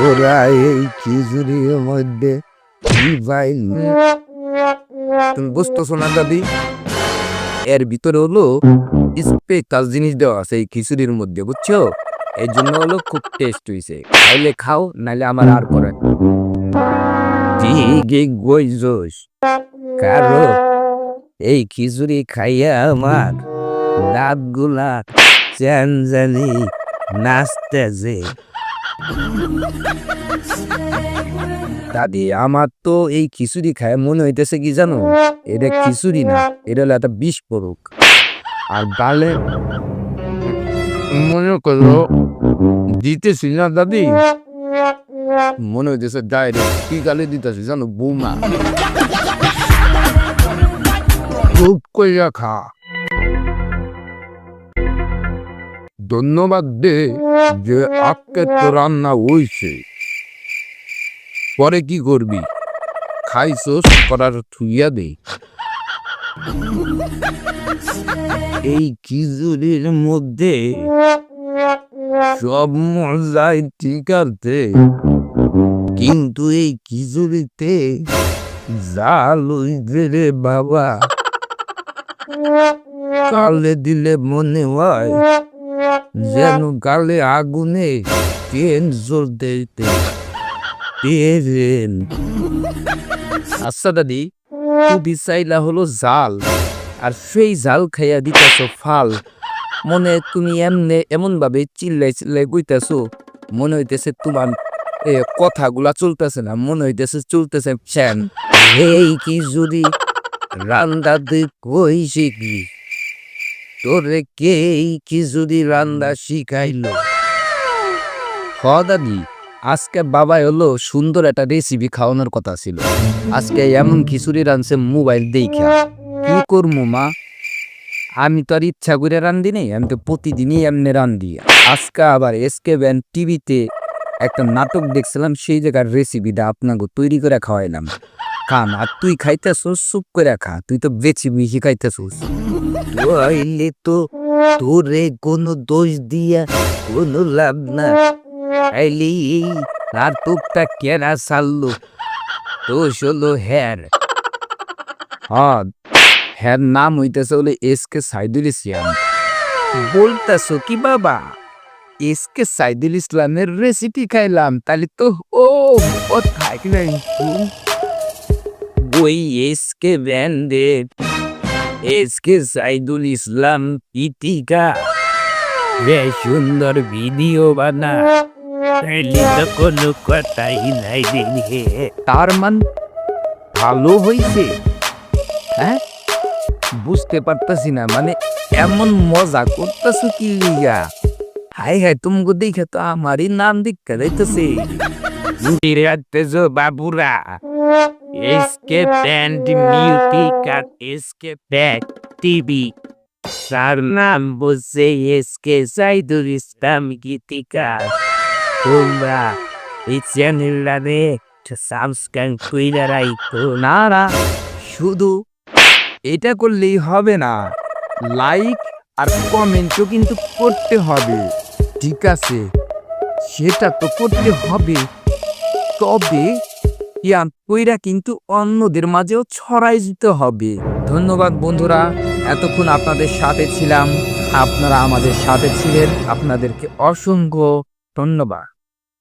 ওরা এই খিচুড়ির মধ্যে কি পাইল? তুমি বুঝতেছো না দাদি? এর ভিতরে হলো স্পেশাল জিনিস দেওয়া আছে এই খিচুড়ির মধ্যে, বুঝছো? এই জন্য হলো খুব টেস্ট হয়েছে। খাইলে খাও, নাইলে আমার আর করে ঠিক গইছস। কারো এই খিচুড়ি খাইয়া আমার দাঁতগুলা জানি নাচতেছে। দাদি, আমার তো এই খিচুড়ি খায় মনে হইতেছে কি জানো, এটা খিচুড়ি না, এটা হলো একটা বিস্ফোরক। আর গালে মনে করো দিতেছি না দাদি, মনে হইতেছে ডাইরেক্ট কি গালে দিতেছি জানো, বোমা। চুপ কইরা খা। ধন্যবাদ দে যে আজকে তো রান্না হইছে। পরে কি করবি? খাইছস করার থুইয়া দে। এই খিচুড়ির মধ্যে সব মজাই ঠিক আছে, কিন্তু এই খিচুড়িতে জাল হইছে রে বাবা। কালে দিলে মনে হয় যেন গালে আগুনে ট্রেন জ্বলতে। আচ্ছা দাদি, তুমি চাইলা হলো জাল, আর সেই জাল খাইয়া দিতেছ ফাল। মনে তুমি এমন ভাবে চিল্লাই চিল্লাই কইতেছো, মনে হইতেছে তোমার কথাগুলা চলতেছে না, মনে হইতেছে চলতেছে ফ্যান। এই কি যদি রান্দা তুই কই শিখবি? তোরে কে এই খিচুড়ি রান্দা শিখাইলো? হ দাদি, আজকে বাবা হলো সুন্দর একটা রেসিপি খাওয়ানোর কথা ছিল। আজকে এমন খিচুড়ি রাঁধছে মোবাইল দেখা। কি করবো মা, আমি তো আর ইচ্ছা করে রান্ধি নেই, আমি তো প্রতিদিনই এমনি রান্ধি। আজকে আবার SK-BAN টিভিতে একটা নাটক দেখছিলাম, সেই জায়গার রেসিপিটা আপনাকে তৈরি করে খাওয়াইলাম। খান, আর তুই খাইতেছোস চুপ করে খা, তুই তো বেশি বেশি খাইতেছোস। তাইলে তো তোরে কোনো দোষ দিয়া কোনো লাভ না। তাইলে এই নাটকটা কেনা ছাড়লো? দোষ হলো হ্যার। হ্যার নাম হইতেছে হলে SK সাইদুল ইসলাম। বলতেছো কি বাবা? SK সাইদুল ইসলামের রেসিপি খাইলাম, তাহলে তো কোথায় ওই SK-BAN SK সাইদুল ইসলাম ইতিকা বেশ সুন্দর ভিডিও বানা, কোনো কথাই নাই। তার মান ভালো হইছে? হ্যাঁ, বুঝতে পারতাছি না, মানে এমন মজা করতেছো কি লিগা? হাই হাই, তুমগো দেখে তো আমারই নাম দিকে যাইতেছে। বাবুরা, SK-BAN মিউজিক আর SK-BAN টিভি, তার নাম বলছে SK সাইদুল ইসলাম গীতিকার। তোমরা এই চ্যানেলটারে সাবস্ক্রাইব কইরা রাখো। না, শুধু এটা করলেই হবে না, লাইক আর কমেন্টও কিন্তু করতে হবে। ঠিক আছে, সেটা তো করতে হবে, তবে কইরা কিন্তু অন্যদের মাঝেও ছড়াই দিতে হবে। ধন্যবাদ বন্ধুরা, এতক্ষণ আপনাদের সাথে ছিলাম, আপনারা আমাদের সাথে ছিলেন, আপনাদেরকে অসংখ্য ধন্যবাদ।